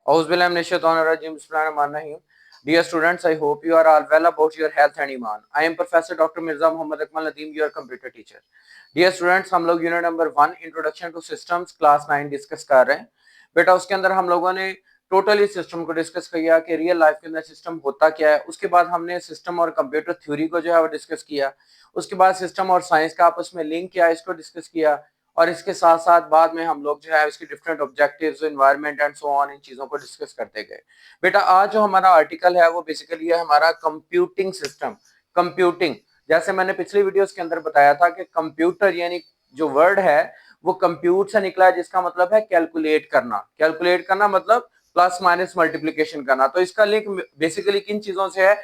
Dear students, I hope you are all well about your health and iman. I am Professor Dr. Mirza Muhammad Akmal Nadeem, your computer teacher. Dear students, हम लोग unit number 1 introduction to systems class 9 discuss कर रहे हैं। बेटा उसके अंदर हम लोगों ने टोटली सिस्टम को डिस्कस किया कि रियल लाइफ के अंदर सिस्टम होता क्या है। उसके बाद हमने सिस्टम और कंप्यूटर थ्योरी को जो है वो डिस्कस किया। उसके बाद सिस्टम और साइंस का आपस में लिंक क्या है इसको डिस्कस किया। और इसके साथ साथ बाद में हम लोग जो है इसके different objectives, environment and so on in चीजों को डिस्कस करते गए। बेटा आज जो हमारा आर्टिकल है वो बेसिकली है हमारा कंप्यूटिंग सिस्टम। कंप्यूटिंग, जैसे मैंने पिछली वीडियोस के अंदर बताया था कि कंप्यूटर यानी जो वर्ड है वो कंप्यूट से निकला है, जिसका मतलब है कैलकुलेट करना। कैलकुलेट करना मतलब प्लस माइनस मल्टीप्लीकेशन करना। तो इसका लिंक बेसिकली किन चीजों से है,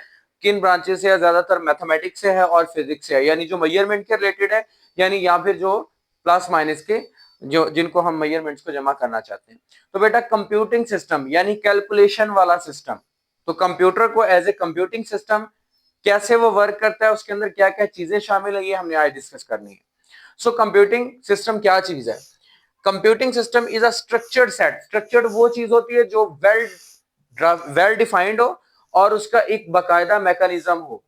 किन ब्रांचेस से है? ज्यादातर मैथमेटिक्स से है और फिजिक्स से है, यानी जो मेजरमेंट के रिलेटेड है, यानी या फिर जो प्लस माइनस के जो जिनको हम मेजरमेंट्स को जमा करना चाहते हैं। तो बेटा कंप्यूटिंग सिस्टम यानी कैलकुलेशन वाला सिस्टम। तो कंप्यूटर को एज ए कंप्यूटिंग सिस्टम कैसे वो वर्क करता है, उसके अंदर क्या क्या चीजें शामिल है, ये हमने आज डिस्कस करनी है। सो कंप्यूटिंग सिस्टम क्या चीज है? Computing system is a structured set. Structured वो चीज होती है जो वेल डिफाइंड हो और उसका एक बाकायदा मैकेनिज्म हो,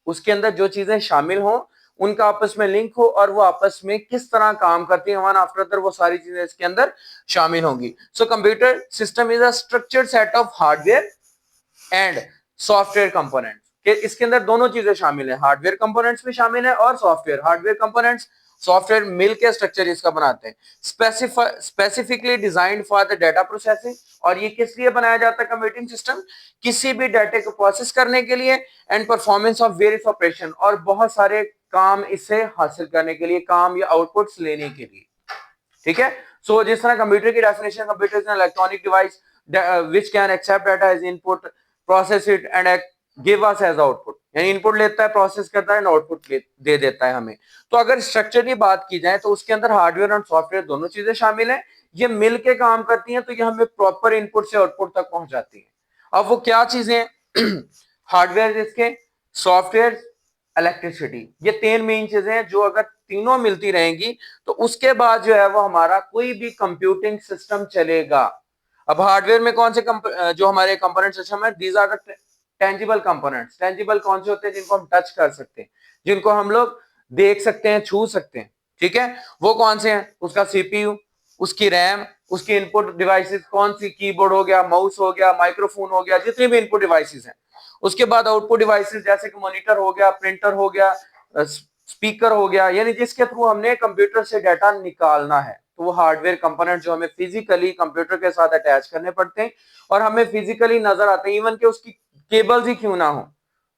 उसके अंदर जो चीजें शामिल हो उनका आपस में लिंक हो और वो आपस में किस तरह काम करती है, वन आफ्टर अदर वो सारी चीजें इसके अंदर शामिल होंगी। So computer system is a structured set of hardware and software components. के इसके अंदर दोनों चीजें शामिल है, हार्डवेयर कंपोनेंट्स भी शामिल है और सॉफ्टवेयर। हार्डवेयर कंपोनेंट्स सॉफ्टवेयर मिल के स्ट्रक्चर इसका बनाते हैं। Specifically designed for the data processing. और ये किस लिए बनाया जाता है कंप्यूटिंग सिस्टम? किसी भी डाटा को प्रोसेस करने के लिए and performance of various operation, और बहुत सारे काम इससे हासिल करने के लिए, काम या आउटपुट्स लेने के लिए। ठीक है। सो जिस तरह कंप्यूटर की definition, computer is an electronic device which can accept data as input, process it and give us as output. यानी इनपुट लेता है, प्रोसेस करता है एंड आउटपुट दे देता है हमें। तो अगर स्ट्रक्चर की बात की जाए तो उसके अंदर हार्डवेयर और सॉफ्टवेयर दोनों चीजें शामिल हैं। ये मिल के काम करती हैं, तो ये हमें प्रॉपर इनपुट से आउटपुट तक पहुंचाती हैं। अब वो क्या चीजें हार्डवेयर जिसके, सॉफ्टवेयर, इलेक्ट्रिसिटी, ये तीन मेन चीजें हैं जो अगर तीनों मिलती रहेंगी तो उसके बाद जो है वो हमारा कोई भी कंप्यूटिंग सिस्टम चलेगा। अब हार्डवेयर में कौन से जो हमारे कंपोनेंट सिस्टम है, these are the tangible components. Tangible कौन से होते हैं? जिनको हम टच कर सकते हैं, जिनको हम लोग देख सकते हैं, छू सकते हैं। ठीक है, वो कौन से हैं? उसका सीपीयू, उसकी रैम, उसकी इनपुट डिवाइसेस कौन सी, कीबोर्ड हो गया, माउस हो गया, माइक्रोफोन हो गया, जितने भी इनपुट डिवाइसेस हैं। उसके बाद आउटपुट डिवाइसेस जैसे कि मॉनिटर हो गया, प्रिंटर हो गया, स्पीकर हो गया, यानी जिसके थ्रू हमने कंप्यूटर से डाटा निकालना है। तो वो हार्डवेयर कंपोनेंट जो हमें फिजिकली कंप्यूटर के साथ अटैच करने पड़ते हैं और हमें फिजिकली नजर आते हैं, इवन कि उसकी केबल्स ही क्यों ना हो,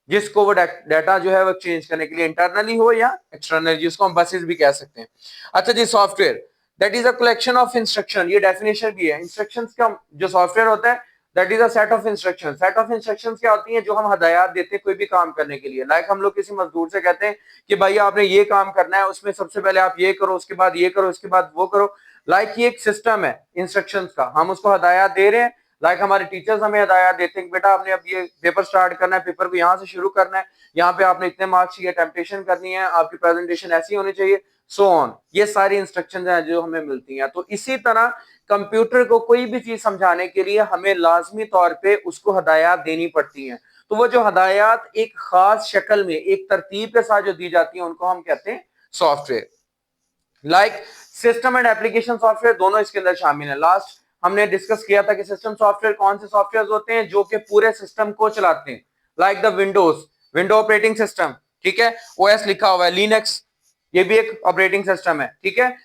जिसको वो डाटा जो है वो चेंज करने के लिए, इंटरनली हो या एक्सटर्नली, जिसको हम बसेस भी कह सकते हैं। अच्छा जी, software that is a collection of instruction. ये डेफिनेशन भी है। इंस्ट्रक्शंस का जो सॉफ्टवेयर होता है that is a set of instruction. Set of instructions क्या होती हैं? जो हम हदायत देते हैं कोई भी काम करने के लिए। लाइक हम लोग किसी मजदूर से कहते हैं कि भाई आपने ये काम करना है, उसमें सबसे पहले आप ये करो, उसके बाद ये करो, उसके बाद वो करो। लाइक ये एक सिस्टम है इंस्ट्रक्शंस का, हम उसको हदायत दे रहे हैं। लाइक हमारे टीचर्स हमें हदायत देते हैं, बेटा आपने अब ये पेपर स्टार्ट करना है, पेपर को यहाँ से शुरू करना है, यहाँ पे आपने इतने मार्क्स चाहिए, टेम्पटेशन करनी है, आपकी प्रेजेंटेशन ऐसी होनी चाहिए, सो ऑन। ये सारी इंस्ट्रक्शंस हैं जो हमें मिलती हैं। तो इसी तरह कंप्यूटर को कोई भी चीज समझाने के लिए हमें लाजमी तौर पे उसको हदायत देनी पड़ती हैं। तो वो जो हदायत एक खास शक्ल में, एक तरतीब के साथ जो दी जाती है, उनको हम कहते हैं software. Like system and application software दोनों इसके अंदर शामिल है। लास्ट हमने डिस्कस किया था कि सिस्टम सॉफ्टवेयर कौन से सॉफ्टवेयर होते हैं जो कि पूरे सिस्टम को चलाते हैं। Like the Windows, window operating system, ठीक है, ओएस लिखा हुआ है, लिनक्स, ये भी एक ऑपरेटिंग सिस्टम है। ठीक है,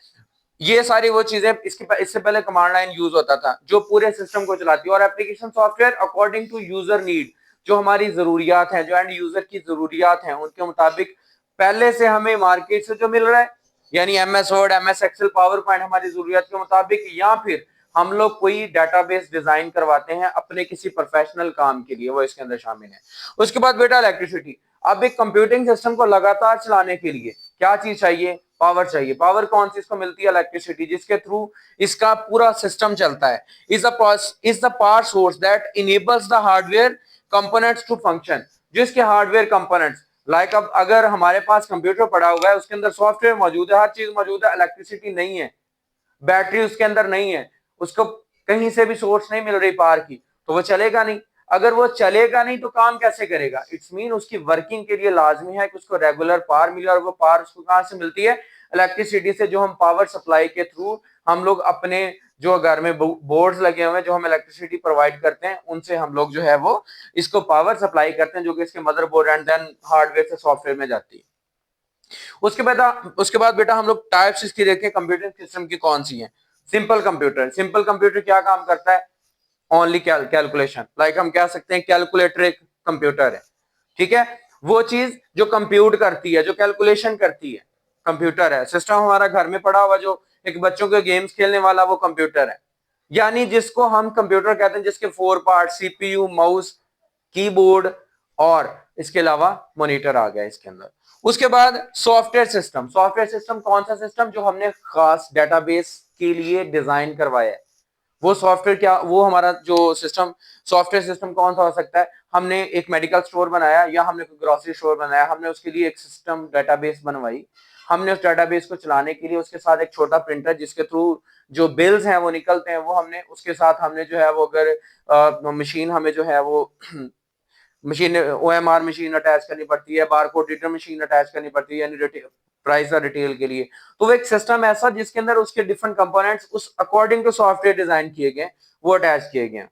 ये सारी वो चीजें, इससे पहले कमांड लाइन यूज होता था जो पूरे सिस्टम को चलाती है। और application software according to user need, जो हमारी जरूरियात हैं, जो एंड यूजर की जरूरियात हैं, उनके मुताबिक पहले से हमें मार्केट से जो मिल रहा है, यानी MS Word, MS Excel, PowerPoint हमारी जरूरियात के मुताबिक, या फिर हम लोग कोई डाटाबेस डिजाइन करवाते हैं अपने किसी प्रोफेशनल काम के लिए, वो इसके अंदर शामिल है। उसके बाद बेटा इलेक्ट्रिसिटी। अब एक कंप्यूटिंग सिस्टम को लगातार चलाने के लिए क्या चीज चाहिए? पावर चाहिए। पावर कौन सी इसको मिलती है? इलेक्ट्रिसिटी, जिसके थ्रू इसका पूरा सिस्टम चलता है। Is the power source that enables the hardware components to function. जो इसके हार्डवेयर कंपोनेंट्स, लाइक अब अगर हमारे पास कंप्यूटर पड़ा हुआ है, उसके अंदर सॉफ्टवेयर मौजूद है, हर चीज मौजूद है, इलेक्ट्रिसिटी नहीं है, बैटरी उसके अंदर नहीं है, उसको कहीं से भी सोर्स नहीं मिल रही पावर की, तो वो चलेगा नहीं। अगर वो चलेगा नहीं तो काम कैसे करेगा? इट्स मीन उसकी वर्किंग के लिए लाजमी है कि उसको रेगुलर पावर मिले, और वो पावर उसको कहां से मिलती है? इलेक्ट्रिसिटी से, जो हम पावर सप्लाई के थ्रू हम लोग अपने जो घर में बोर्ड्स लगे हुए हैं जो हम इलेक्ट्रिसिटी प्रोवाइड करते हैं, उनसे हम लोग जो है वो इसको पावर सप्लाई करते हैं, जो कि इसके मदरबोर्ड एंड देन हार्डवेयर से सॉफ्टवेयर में जाती है। उसके बाद बेटा हम लोग टाइप्स इसकी देखें कंप्यूटिंग सिस्टम की कौन सी है। Simple computer. सिंपल कंप्यूटर क्या काम करता है? Only calculation. लाइक हम कह सकते हैं कैलकुलेटर एक कंप्यूटर है, ठीक है। वो चीज जो कंप्यूट करती है, जो कैलकुलेशन करती है, कंप्यूटर है। सिस्टम हमारा घर में पड़ा हुआ जो एक बच्चों के गेम्स खेलने वाला, वो कंप्यूटर है। यानी जिसको हम कंप्यूटर कहते हैं, जिसके 4 पार्ट, सीपीयू, माउस, कीबोर्ड और इसके अलावा मॉनिटर आ गया इसके अंदर। उसके बाद सॉफ्टवेयर सिस्टम। सॉफ्टवेयर सिस्टम कौन सा सिस्टम? जो हमने खास डेटाबेस के लिए डिजाइन करवाया है, वो सॉफ्टवेयर क्या, वो हमारा जो सिस्टम, सॉफ्टवेयर सिस्टम कौन सा हो सकता है? हमने एक मेडिकल स्टोर बनाया, या हमने कोई ग्रोसरी स्टोर बनाया, हमने उसके लिए एक सिस्टम डेटाबेस बनवाई। हमने उस डेटाबेस को चलाने के लिए उसके साथ एक छोटा प्रिंटर, जिसके थ्रू जो बिल्स हैं वो निकलते हैं, वो हमने उसके साथ हमने जो है वो, अगर मशीन हमें जो है वो मशीन ओएमआर मशीन अटैच करनी पड़ती है, बारकोड रीडर मशीन अटैच करनी पड़ती है, यानी प्राइस और रिटेल के लिए। तो वो एक सिस्टम ऐसा जिसके अंदर उसके डिफरेंट कंपोनेंट्स उस अकॉर्डिंग टू सॉफ्टवेयर डिजाइन किए गए, वो अटैच किए गए,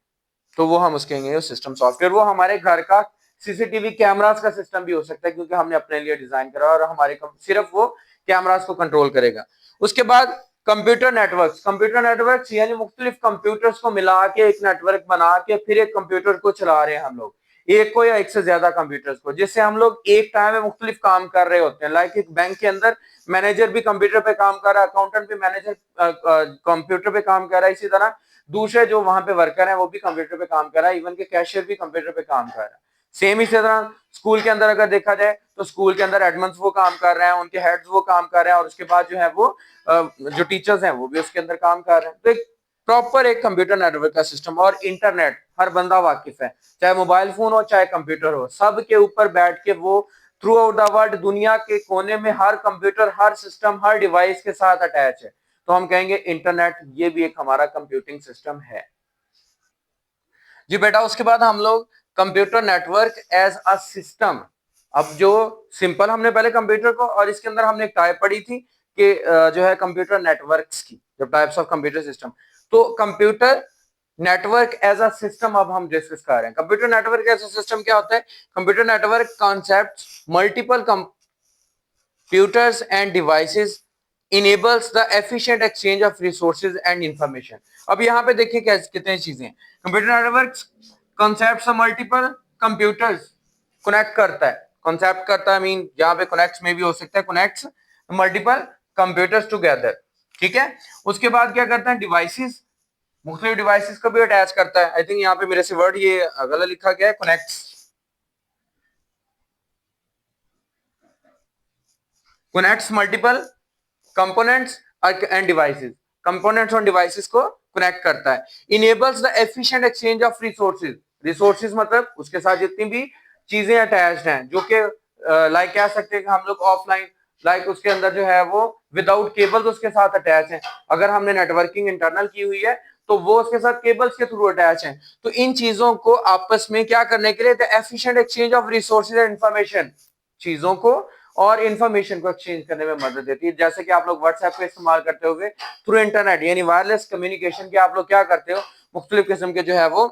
तो वो हम उसके कहेंगे सिस्टम सॉफ्टवेयर। वो हमारे घर का सीसीटीवी कैमरास का सिस्टम भी हो सकता है, क्योंकि हमने अपने लिए डिजाइन करा और हमारे सिर्फ वो कैमरास को कंट्रोल करेगा। उसके बाद कंप्यूटर नेटवर्क। कंप्यूटर नेटवर्क यानी मुख्तलिफ कंप्यूटर्स को मिला के एक नेटवर्क बना के फिर एक कंप्यूटर को चला रहे हैं हम लोग, एक को या एक से ज्यादा कंप्यूटर्स को, जिससे हम लोग एक टाइम में मुख्तलिफ काम कर रहे होते हैं। लाइक एक बैंक के अंदर मैनेजर भी कंप्यूटर पे काम कर रहा है, अकाउंटेंट भी मैनेजर कंप्यूटर पे काम कर रहा है, इसी तरह दूसरे जो वहां पे वर्कर है वो भी कंप्यूटर पे काम कर रहा है, इवन के कैशियर भी कंप्यूटर पे काम कर रहा है। सेम इसी तरह स्कूल के अंदर अगर देखा जाए तो स्कूल के अंदर एडमंस वो काम कर रहे हैं, उनके हेड्स वो काम कर रहे हैं, और उसके बाद जो है वो जो टीचर्स हैं वो भी उसके अंदर काम कर रहे हैं। तो एक प्रॉपर एक कंप्यूटर नेटवर्क का सिस्टम। और इंटरनेट हर बंदा वाकिफ है, चाहे मोबाइल फोन हो चाहे कंप्यूटर हो, सब के ऊपर बैठ के वो थ्रू आउट द वर्ल्ड, दुनिया के कोने में हर कंप्यूटर, हर सिस्टम, हर डिवाइस के साथ अटैच है, तो हम कहेंगे इंटरनेट ये भी एक हमारा कंप्यूटिंग सिस्टम है जी बेटा। उसके बाद हम लोग computer network as a system. अब जो सिंपल हमने पहले कंप्यूटर को, और इसके अंदर हमने एक टाइप पढ़ी थी कि जो है कंप्यूटर नेटवर्क्स की, जब टाइप्स ऑफ कंप्यूटर सिस्टम, तो computer network as a system अब हम डिस्कस कर रहे हैं। Computer network as a system क्या होता है? Computer network concept multiple computers and devices enables the efficient exchange of resources and information। अब यहाँ पे देखिए क्या कितनी चीजें हैं। Computer network concept multiple computers connect करता है, कॉन्सेप्ट करता है मीन यहाँ पे कनेक्ट्स में भी हो सकता है, कनेक्ट्स मल्टीपल कंप्यूटर्स टुगेदर, ठीक है। उसके बाद क्या करता है? डिवाइसेस, मुख्तलिफ डिवाइसेस को भी अटैच करता है। आई थिंक यहाँ पे मेरे से वर्ड ये गलत लिखा गया है, connects, connects multiple components and devices, components और devices को connect करता है। enables the efficient exchange of resources, resources मतलब उसके साथ जितनी भी चीजें अटैच्ड हैं, जो कि लाइक कह सकते हैं कि हम लोग ऑफलाइन, लाइक उसके अंदर जो है वो विदाउट केबल्स उसके साथ अटैच हैं। अगर हमने नेटवर्किंग इंटरनल की हुई है तो वो उसके साथ केबल्स के थ्रू अटैच हैं। तो इन चीजों को आपस में क्या करने के लिए? The efficient exchange of resources and information, चीजों को और इंफॉर्मेशन को एक्सचेंज करने में मदद देती है। जैसे कि आप लोग व्हाट्सएप का इस्तेमाल करते हुए थ्रू इंटरनेट यानी वायरलेस कम्युनिकेशन के आप लोग क्या करते हो? मुख्तलिफ किस्म के जो है वो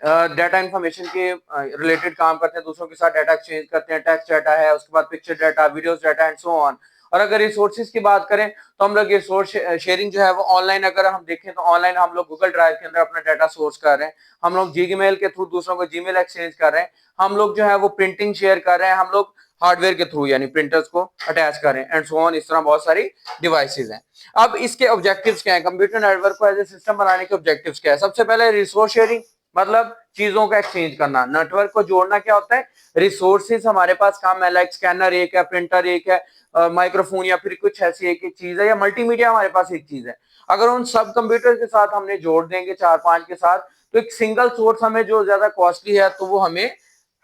डाटा इंफॉर्मेशन के रिलेटेड काम करते हैं, दूसरों के साथ डाटा एक्सचेंज करते हैं, टेक्स्ट डाटा है, उसके बाद picture data, videos data and so on. और अगर रिसोर्सेज की बात करें तो हम लोग रिसोर्स शेयरिंग जो है वो ऑनलाइन, अगर हम देखें तो ऑनलाइन हम लोग गूगल ड्राइव के अंदर अपना डाटा सोर्स कर रहे हैं, हम लोग जीमेल के थ्रू दूसरों को जीमेल एक्सचेंज कर रहे हैं, हम लोग जो है वो प्रिंटिंग शेयर कर रहे हैं, हम लोग हार्डवेयर के थ्रू यानी प्रिंटर्स को अटैच कर रहे हैं एंड सो ऑन। इस तरह बहुत सारी डिवाइसेज हैं। अब इसके ऑब्जेक्टिव्स क्या है? कंप्यूटर नेटवर्क को एज ए सिस्टम बनाने के ऑब्जेक्टिव्स क्या है? सबसे पहले रिसोर्स शेयरिंग, मतलब चीजों का एक्सचेंज करना। नेटवर्क को जोड़ना क्या होता है? रिसोर्सेज हमारे पास काम है, लाइक स्कैनर एक है, प्रिंटर एक है, माइक्रोफोन या फिर कुछ ऐसी एक चीज है, या मल्टीमीडिया हमारे पास एक चीज है। अगर उन सब कंप्यूटर के साथ हमने जोड़ देंगे 4-5 के साथ, तो एक सिंगल सोर्स हमें जो ज्यादा कॉस्टली है, तो वो हमें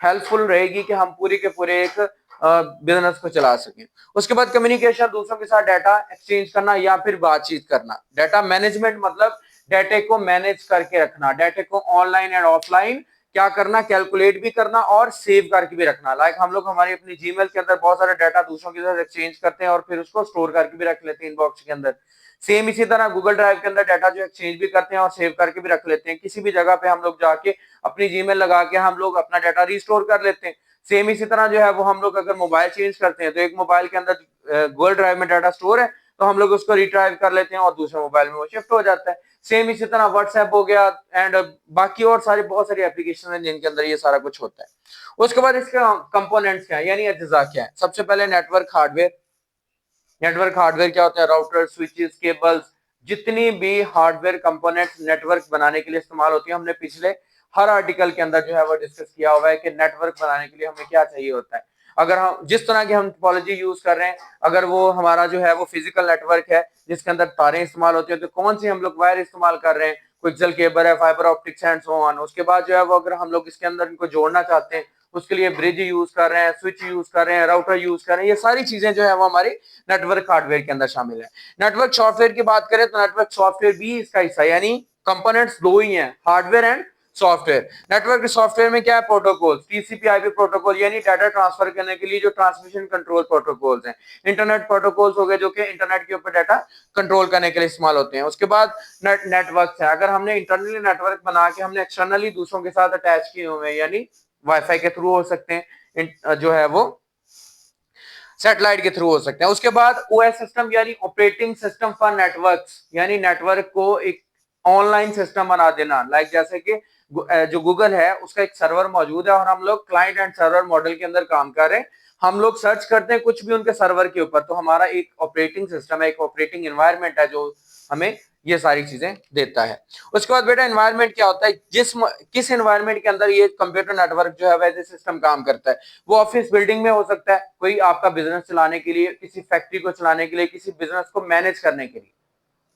हेल्पफुल रहेगी कि हम पूरे के पूरे एक बिजनेस को चला सकें। उसके बाद कम्युनिकेशन, दूसरों के साथ डाटा एक्सचेंज करना या फिर बातचीत करना। डाटा मैनेजमेंट मतलब डाटा को मैनेज करके रखना, डाटा को ऑनलाइन एंड ऑफलाइन क्या करना, कैलकुलेट भी करना और सेव करके भी रखना। लाइक हम लोग हमारी अपनी जीमेल के अंदर बहुत सारा डाटा दूसरों के साथ एक्सचेंज करते हैं और फिर उसको स्टोर करके भी रख लेते हैं इनबॉक्स के अंदर। सेम इसी तरह गूगल ड्राइव के अंदर डाटा जो एक्सचेंज भी करते हैं और सेव करके भी रख लेते हैं। किसी भी जगह पे हम लोग जाके अपनी जीमेल लगा के हम लोग अपना डाटा रिस्टोर कर लेते हैं। सेम इसी तरह जो है वो हम लोग अगर मोबाइल चेंज करते हैं तो एक मोबाइल के अंदर गूगल ड्राइव में डाटा स्टोर है तो हम लोग उसको रिट्राइव कर लेते हैं और दूसरे मोबाइल में वो शिफ्ट हो जाता है। सेम इसी तरह व्हाट्सएप हो गया एंड बाकी और सारी बहुत सारी एप्लीकेशन है जिनके अंदर ये सारा कुछ होता है। उसके बाद इसके कंपोनेंट्स क्या है यानी अज्जा क्या है। सबसे पहले नेटवर्क हार्डवेयर। नेटवर्क हार्डवेयर क्या होता है, राउटर, स्विचेस, केबल्स, जितनी भी हार्डवेयर कंपोनेंट्स नेटवर्क बनाने के लिए इस्तेमाल होती है। हमने पिछले हर आर्टिकल के अंदर जो है वो डिस्कस किया हुआ है कि नेटवर्क बनाने के लिए हमें क्या चाहिए होता है। अगर हम जिस तरह की हम टोपोलॉजी यूज कर रहे हैं, अगर वो हमारा जो है वो फिजिकल नेटवर्क है जिसके अंदर तारें इस्तेमाल होती है तो कौन सी हम लोग वायर इस्तेमाल कर रहे हैं, कोएक्सियल केबल है, fibre optics and so on. उसके बाद जो है वो अगर हम लोग इसके अंदर इनको जोड़ना चाहते हैं उसके लिए ब्रिज यूज कर रहे हैं, स्विच यूज कर रहे हैं, राउटर यूज कर रहे हैं। ये सारी चीजें जो है वो हमारी नेटवर्क हार्डवेयर के अंदर शामिल है। नेटवर्क सॉफ्टवेयर की बात करें तो नेटवर्क सॉफ्टवेयर भी इसका हिस्सा है, यानी कंपोनेंट्स दो ही हैं, hardware and software. Network software में क्या है, प्रोटोकॉल, टीसीपी आईपी प्रोटोकॉल यानी डाटा ट्रांसफर करने के लिए जो ट्रांसमिशन कंट्रोल प्रोटोकॉल्स हैं। इंटरनेट प्रोटोकॉल्स हो गए जो कि इंटरनेट के ऊपर डाटा कंट्रोल करने के लिए इस्तेमाल होते हैं। उसके बाद नेटवर्क है, अगर हमने इंटरनली नेटवर्क बना के हमने एक्सटर्नली दूसरों के साथ अटैच किए हुए हैं यानी वाईफाई के थ्रू हो सकते हैं, जो है वो सैटेलाइट के थ्रू हो सकते हैं। उसके बाद ओएस सिस्टम यानी ऑपरेटिंग सिस्टम फॉर नेटवर्क्स, यानी नेटवर्क को एक ऑनलाइन सिस्टम बना देना। लाइक जैसे कि जो गूगल है उसका एक सर्वर मौजूद है और हम लोग क्लाइंट एंड सर्वर मॉडल के अंदर काम कर रहे हैं। हम लोग सर्च करते हैं कुछ भी उनके सर्वर के ऊपर तो हमारा एक ऑपरेटिंग सिस्टम है, एक ऑपरेटिंग एनवायरनमेंट है जो हमें ये सारी चीजें देता है। उसके बाद बेटा एनवायरनमेंट क्या होता है, किस एनवायरनमेंट के अंदर ये कंप्यूटर नेटवर्क जो है वैसे सिस्टम काम करता है। वो ऑफिस बिल्डिंग में हो सकता है, कोई आपका बिजनेस चलाने के लिए, किसी फैक्ट्री को चलाने के लिए, किसी बिजनेस को मैनेज करने के लिए,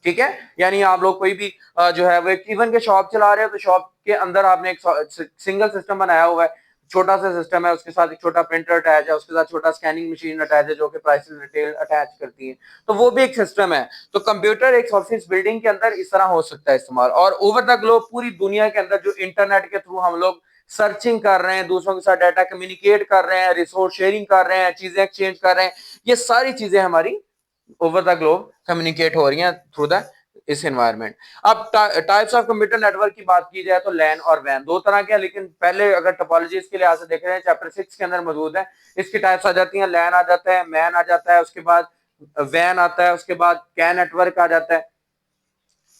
ठीक है। यानी आप लोग कोई भी जो है वो इवन के शॉप चला रहे हो तो शॉप के अंदर आपने एक सिंगल सिस्टम बनाया हुआ है, छोटा सा सिस्टम है, उसके साथ एक छोटा प्रिंटर अटैच है, उसके साथ छोटा स्कैनिंग मशीन अटैच है जो कि प्राइस डिटेल अटैच करती है, तो वो भी एक सिस्टम है। तो कंप्यूटर एक ऑफिस बिल्डिंग के अंदर इस तरह हो सकता है इस्तेमाल। और ओवर द ग्लोब पूरी दुनिया के अंदर जो इंटरनेट के थ्रू हम लोग सर्चिंग कर रहे हैं, दूसरों के साथ डाटा कम्युनिकेट कर रहे हैं, रिसोर्स शेयरिंग कर रहे हैं, चीजें एक्सचेंज कर रहे हैं, ये सारी चीजें हमारी ओवर द ग्लोब कम्युनिकेट हो रही हैं थ्रू द इस एनवायरनमेंट। अब टाइप्स ऑफ कंप्यूटर नेटवर्क की बात की जाए तो लैन और वैन दो तरह के हैं, लेकिन पहले अगर टोपोलॉजी के लिहाज से देख रहे हैं चैप्टर 6 के अंदर मौजूद है। इसकी टाइप्स आ जाती हैं, लैन आ जाता है, मैन आ जाता है, उसके बाद वैन आता है, उसके बाद कैन नेटवर्क आ जाता है।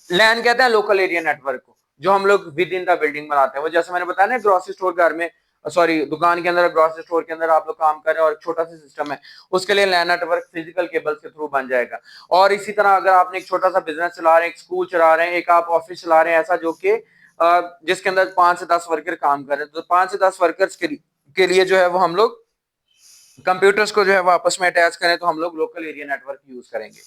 लैन कहते हैं लोकल एरिया नेटवर्क को, जो हम लोग विद इन द बिल्डिंग बनाते हैं। वो जैसे मैंने बताया ना ग्रोसरी स्टोर घर में, सॉरी दुकान के अंदर, ग्रोसरी स्टोर के अंदर आप लोग काम कर रहे हैं और एक छोटा सा सिस्टम है, उसके लिए लैन नेटवर्क फिजिकल केबल्स के थ्रू बन जाएगा। और इसी तरह अगर आपने एक छोटा सा बिजनेस चला रहे हैं, एक स्कूल चला रहे हैं, एक आप ऑफिस चला रहे हैं, ऐसा जो कि जिसके अंदर 5 से 10 वर्कर काम कर रहे हैं, तो 5 से 10 वर्कर्स के लिए जो है वो हम लोग कंप्यूटर्स को जो है वो आपस में अटैच करें तो हम लोग लोकल एरिया नेटवर्क यूज करेंगे।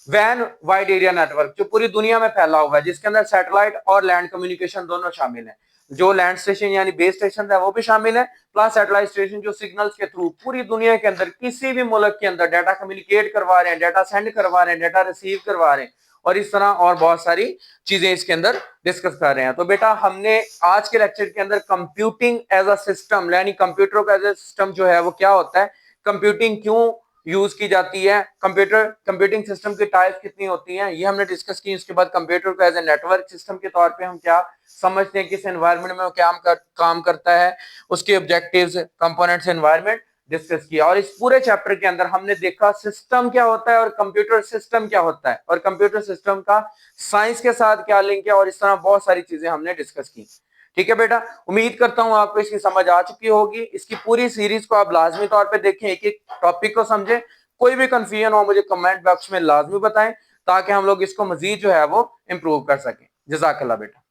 वैन वाइड एरिया नेटवर्क जो पूरी दुनिया में फैला हुआ है, जिसके अंदर सैटेलाइट और लैंड कम्युनिकेशन दोनों शामिल हैं। जो लैंड स्टेशन यानी बेस स्टेशन है वो भी शामिल है, प्लस सैटेलाइट स्टेशन जो सिग्नल्स के थ्रू पूरी दुनिया के अंदर किसी भी मुल्क के अंदर डाटा कम्युनिकेट करवा रहे हैं, डाटा सेंड करवा रहे हैं, डाटा रिसीव करवा रहे हैं, और इस तरह और बहुत सारी चीजें इसके अंदर डिस्कस कर रहे हैं। तो बेटा हमने आज के लेक्चर के अंदर कंप्यूटिंग एज अ सिस्टम यानी कंप्यूटर का एज अ सिस्टम जो है वो क्या होता है, कंप्यूटिंग क्यों यूज की जाती है, कंप्यूटिंग सिस्टम की टाइप कितनी होती हैं, ये हमने डिस्कस की। उसके बाद कंप्यूटर को एज ए नेटवर्क सिस्टम के तौर पे हम क्या समझते हैं, किस एनवायरनमेंट में वो क्या काम करता है, उसके ऑब्जेक्टिव्स, कंपोनेंट्स, एनवायरनमेंट डिस्कस किया। और इस पूरे चैप्टर के अंदर हमने देखा सिस्टम क्या होता है और कंप्यूटर सिस्टम क्या होता है और कंप्यूटर सिस्टम का साइंस के साथ क्या लिंक है, और इस तरह बहुत सारी चीजें हमने डिस्कस की। ठीक है बेटा, उम्मीद करता हूं आपको इसकी समझ आ चुकी होगी। इसकी पूरी सीरीज को आप लाजमी तौर पे देखें, एक एक टॉपिक को समझें। कोई भी कंफ्यूजन हो मुझे कमेंट बॉक्स में लाजमी बताएं ताकि हम लोग इसको मजीद जो है वो इम्प्रूव कर सकें। जज़ाकल्लाह बेटा।